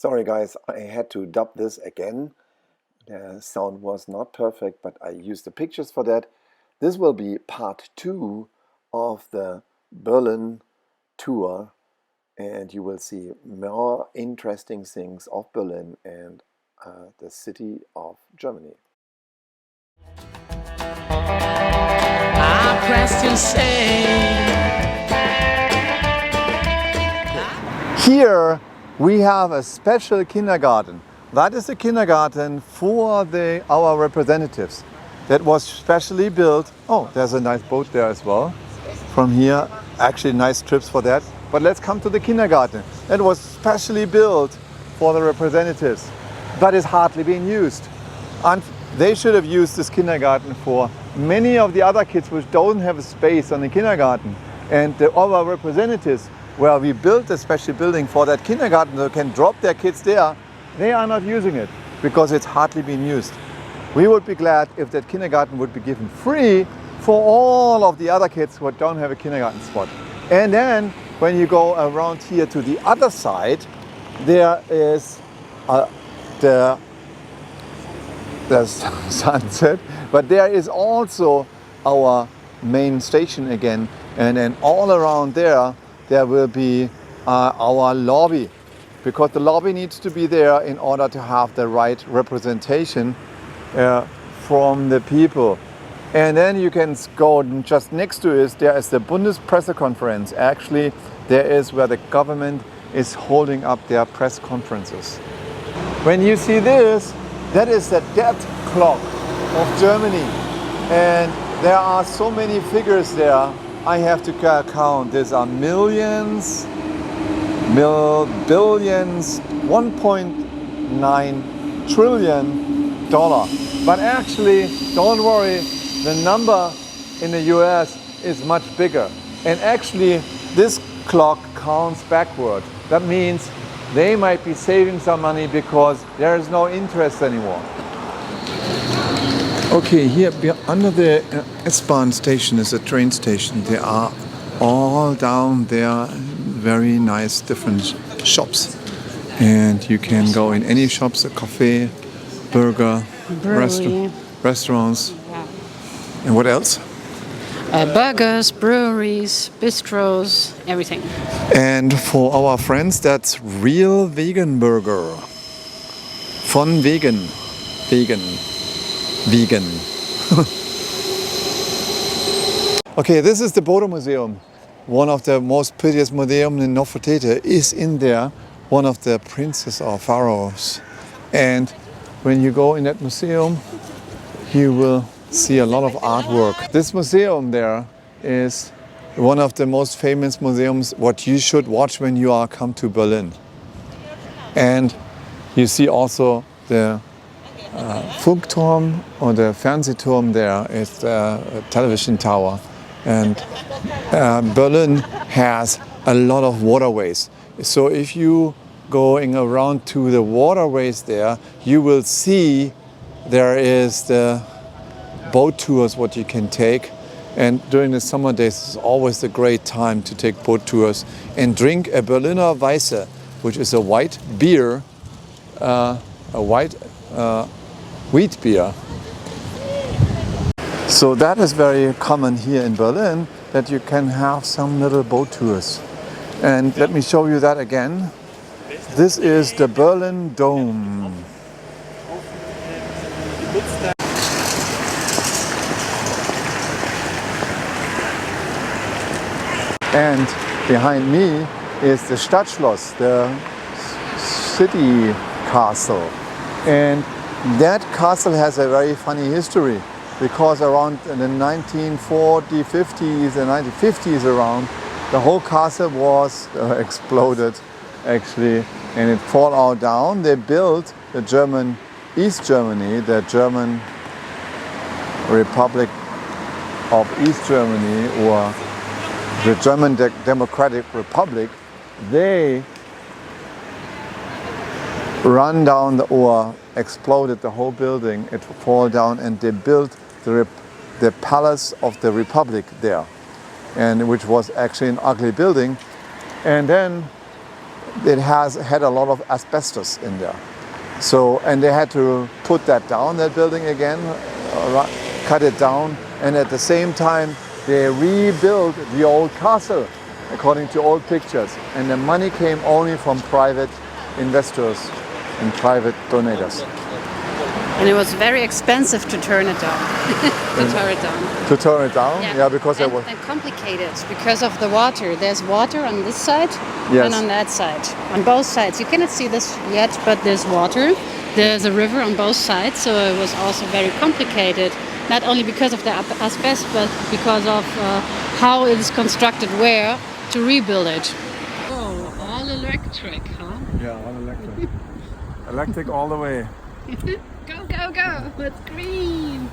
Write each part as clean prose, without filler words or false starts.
Sorry guys, I had to dub this again. The sound was not perfect, but I used the pictures for that. This will be part 2 of the Berlin tour, and you will see more interesting things of Berlin and the city of Germany. I pressed to say. Here we have a special kindergarten. That is the kindergarten for our representatives. That was specially built. Oh, there's a nice boat there as well. From here, actually nice trips for that. But let's come to the kindergarten. That was specially built for the representatives, but is hardly being used. And they should have used this kindergarten for many of the other kids which don't have a space on the kindergarten. And our representatives, where we built a special building for that kindergarten so they can drop their kids there, they are not using it because it's hardly being used. We would be glad if that kindergarten would be given free for all of the other kids who don't have a kindergarten spot. And then when you go around here to the other side, there is the sunset, but there is also our main station again, and then all around there will be our lobby, because the lobby needs to be there in order to have the right representation from the people. And then you can go just next to it, there is the Bundespressekonferenz. Actually, there is where the government is holding up their press conferences. When you see this, that is the death clock of Germany. And there are so many figures there. I have to count. These are millions, billions, $1.9 trillion. But actually, don't worry, the number in the US is much bigger. And actually, this clock counts backward. That means they might be saving some money because there is no interest anymore. Okay, here under the S-Bahn station is a train station. There are all down there very nice different shops. And you can go in any shops, a cafe, burger, restaurants. Yeah. And what else? Burgers, breweries, bistros, everything. And for our friends, that's real vegan burger. Von Vegan. Vegan. Okay, this is the Bordeaux Museum. One of the most prettiest museums in Nefertiti is in there. One of the princes or pharaohs. And when you go in that museum, you will see a lot of artwork. This museum there is one of the most famous museums what you should watch when you come to Berlin. And you see also the Funkturm or the Fernsehturm there is the television tower. And Berlin has a lot of waterways. So if you going around to the waterways there, you will see there is the boat tours what you can take. And during the summer days, it's always a great time to take boat tours and drink a Berliner Weisse, which is a white beer, wheat beer. So that is very common here in Berlin, that you can have some little boat tours. And let me show you that again. This is the Berlin Dome. And behind me is the Stadtschloss, the city castle. And that castle has a very funny history, because around in the 1940s, 50s, and 1950s around, the whole castle was exploded actually, and it fell all down. They built the German East Germany, the German Republic of East Germany, or the German Democratic Republic. They run down or exploded the whole building. It fell down, and they built the Palace of the Republic there, and which was actually an ugly building. And then it has had a lot of asbestos in there. So, and they had to put that down, that building again, cut it down, and at the same time they rebuilt the old castle according to old pictures. And the money came only from private investors and private donors. And it was very expensive to turn it down. To tear it down. To turn it down? Yeah, because it was... And complicated because of the water. There's water on this side and on that side. On both sides. You cannot see this yet, but there's water. There's a river on both sides, so it was also very complicated. Not only because of the asbestos, but because of how it is constructed where to rebuild it. Oh, all electric, huh? Yeah, all electric. Electric all the way. Go, go, go! It's green!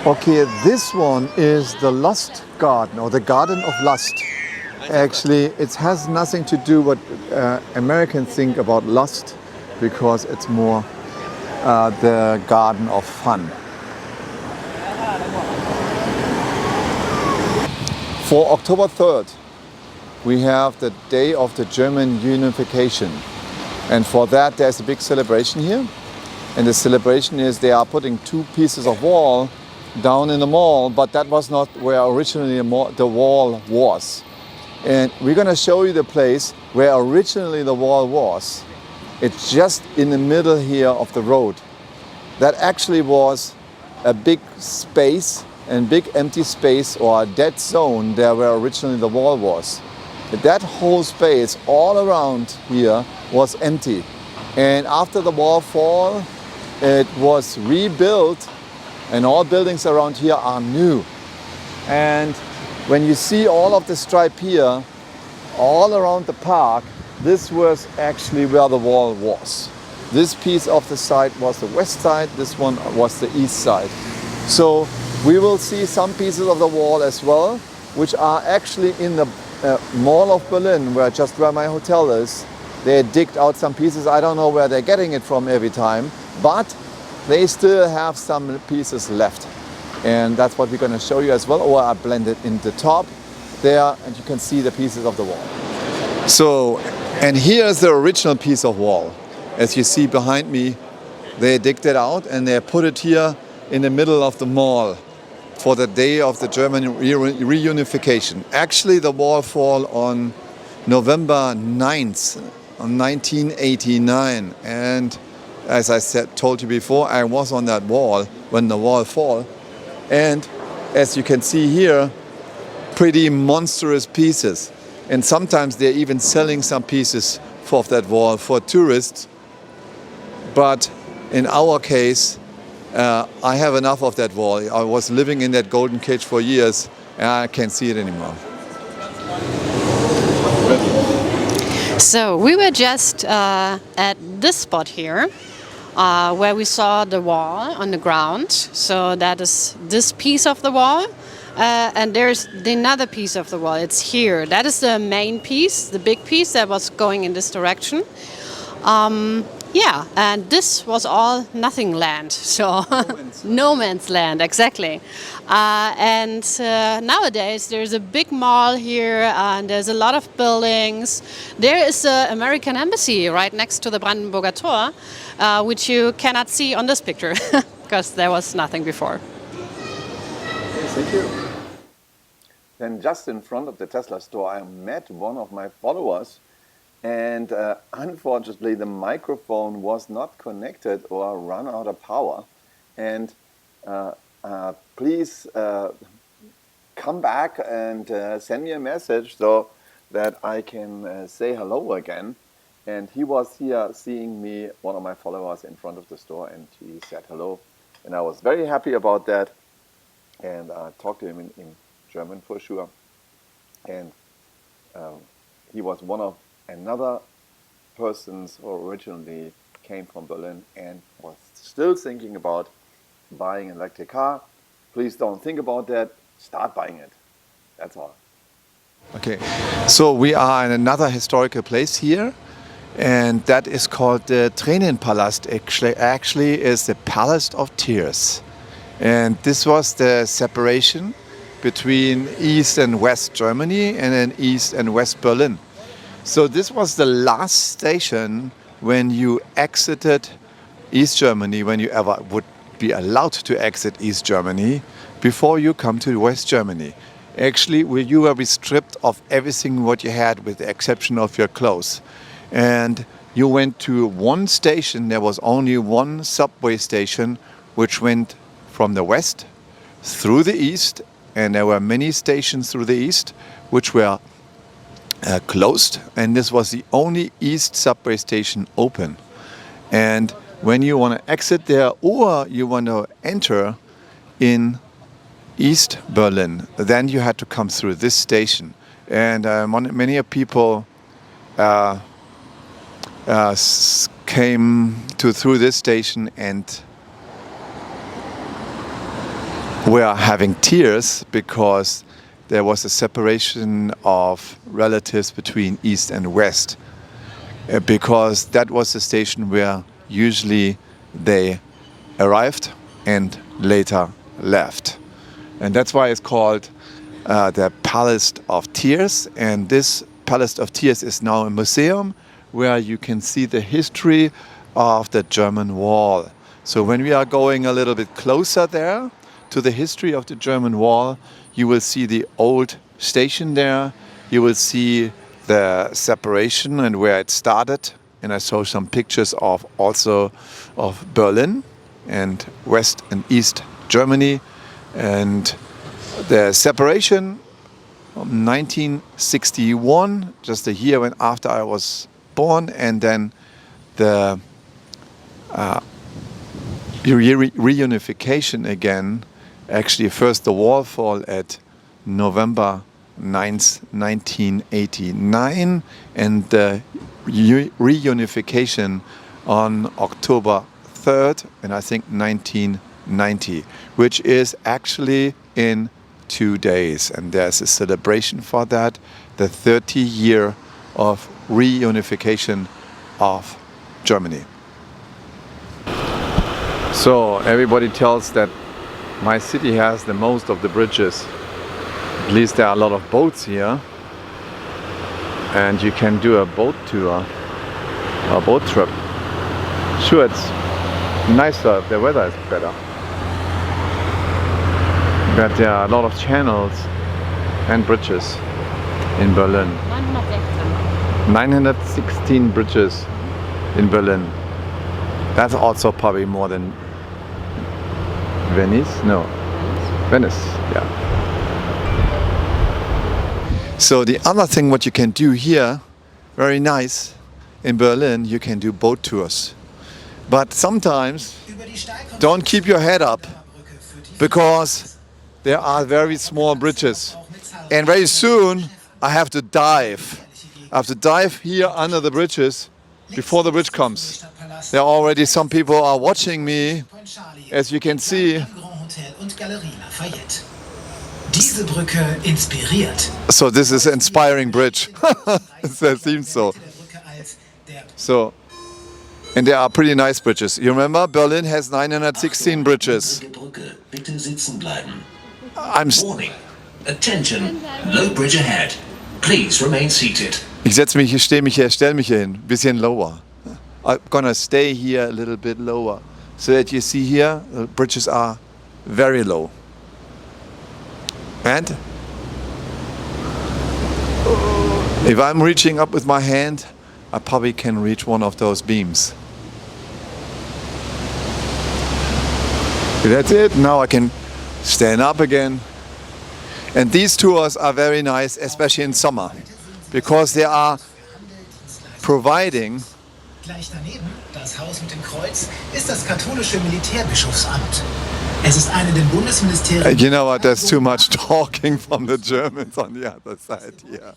Okay, this one is the Lust Garden, or the Garden of Lust. Actually, it has nothing to do what Americans think about lust, because it's more the Garden of Fun. For October 3rd, we have the Day of the German Unification. And for that, there's a big celebration here. And the celebration is they are putting 2 pieces of wall down in the mall, but that was not where originally the wall was. And we're going to show you the place where originally the wall was. It's just in the middle here of the road. That actually was a big space and big empty space, or a dead zone there where originally the wall was. That whole space all around here was empty. And after the wall fall, it was rebuilt, and all buildings around here are new. And when you see all of the stripe here, all around the park, this was actually where the wall was. This piece of the side was the west side, this one was the east side. So we will see some pieces of the wall as well, which are actually in the Mall of Berlin, where my hotel is. They digged out some pieces. I don't know where they're getting it from every time, but they still have some pieces left. And that's what we're going to show you as well. Or I blended in the top there, and you can see the pieces of the wall. So, and here's the original piece of wall. As you see behind me, they digged it out and they put it here in the middle of the mall for the Day of the German Reunification. Actually, the wall fell on November 9th, 1989. And as I told you before, I was on that wall when the wall fell. And as you can see here, pretty monstrous pieces. And sometimes they're even selling some pieces of that wall for tourists. But in our case, I have enough of that wall. I was living in that golden cage for years, and I can't see it anymore. So we were just at this spot here, where we saw the wall on the ground. So that is this piece of the wall. And there's another piece of the wall. It's here. That is the main piece, the big piece that was going in this direction. Yeah, and this was all nothing land, so no man's land, exactly. And nowadays there's a big mall here, and there's a lot of buildings. There is the American embassy right next to the Brandenburger Tor, which you cannot see on this picture because there was nothing before. Thank you. Then just in front of the Tesla store, I met one of my followers. And unfortunately, the microphone was not connected or run out of power. And please come back and send me a message so that I can say hello again. And he was here seeing me, one of my followers, in front of the store, and he said hello. And I was very happy about that. And I talked to him in German for sure. And he was one of another persons who originally came from Berlin and was still thinking about buying an electric car. Please don't think about that. Start buying it. That's all. Okay, so we are in another historical place here, and that is called the Tränenpalast. Actually is the Palace of Tears. And this was the separation between East and West Germany and then East and West Berlin. So this was the last station when you exited East Germany, when you ever would be allowed to exit East Germany before you come to West Germany. Actually, you were stripped of everything what you had with the exception of your clothes. And you went to one station, there was only one subway station which went from the west through the east, and there were many stations through the east which were closed, and this was the only east subway station open. And when you want to exit there or you want to enter in East Berlin, then you had to come through this station. And many people came through this station and were having tears because there was a separation of relatives between East and West, because that was the station where usually they arrived and later left. And that's why it's called the Palace of Tears. And this Palace of Tears is now a museum where you can see the history of the German Wall. So when we are going a little bit closer there to the history of the German Wall, you will see the old station there. You will see the separation and where it started. And I saw some pictures of also of Berlin and West and East Germany. And the separation of 1961, just a year after I was born, and then the reunification again. Actually, first the wall fall at November 9th, 1989, and the reunification on October 3rd, and I think 1990, which is actually in 2 days. And there's a celebration for that, the 30-year of reunification of Germany. So everybody tells that my city has the most of the bridges. At least there are a lot of boats here, and you can do a boat tour, a boat trip. Sure, it's nicer if the weather is better, but there are a lot of channels and bridges in Berlin. 916 bridges in Berlin. That's also probably more than Venice? No. Venice, yeah. So the other thing what you can do here, very nice, in Berlin, you can do boat tours. But sometimes don't keep your head up, because there are very small bridges. And very soon I have to dive. I have to dive here under the bridges before the bridge comes. There are already some people are watching me, as you can see. So this is an inspiring bridge. It seems so. So, and there are pretty nice bridges. You remember, Berlin has 916 bridges. Warning. Attention. Low bridge ahead. Please remain seated. Ich setze mich hier, stell mich hier hin, bisschen lower. I'm gonna stay here a little bit lower, so that you see here the bridges are very low. And if I'm reaching up with my hand, I probably can reach one of those beams. That's it. Now I can stand up again. And these tours are very nice, especially in summer, because they are providing. Gleich daneben, das Haus mit dem Kreuz, ist das katholische Militärbischofsamt. Es ist eine den Bundesministerien. You know what? There's too much talking from the Germans on the other side here.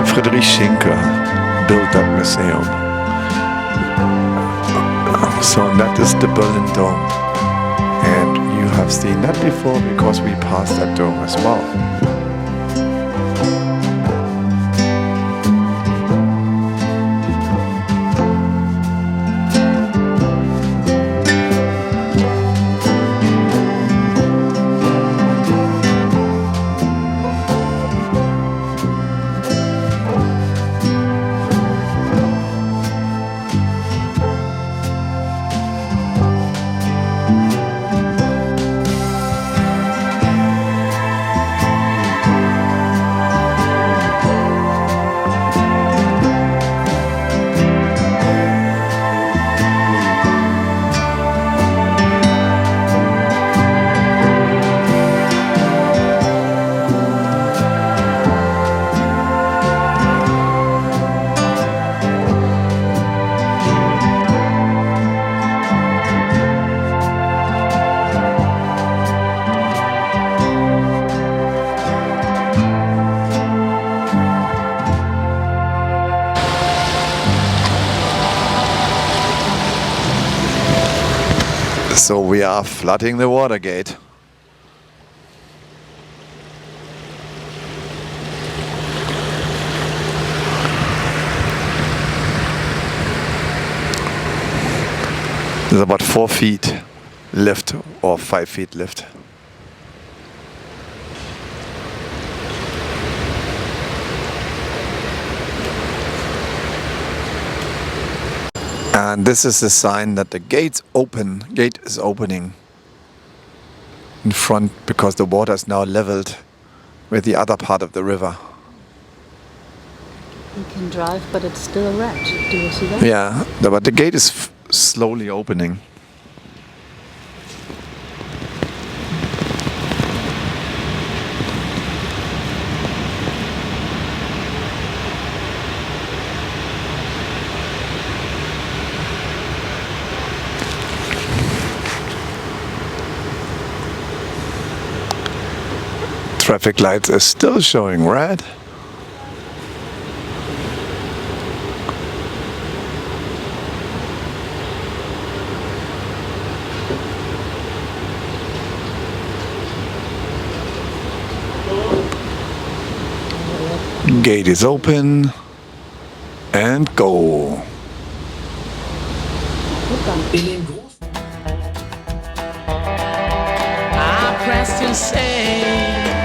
Friedrich Schinkel built that museum. So that is the Berlin Dome. And you have seen that before because we passed that dome as well. So we are flooding the water gate. There's about 4 feet left or 5 feet left. And this is a sign that the gate is opening in front because the water is now leveled with the other part of the river. You can drive, but it's still red. Do you see that? Yeah, but the gate is slowly opening. Traffic lights are still showing red. Gate is open and go. In den großen I pressed and say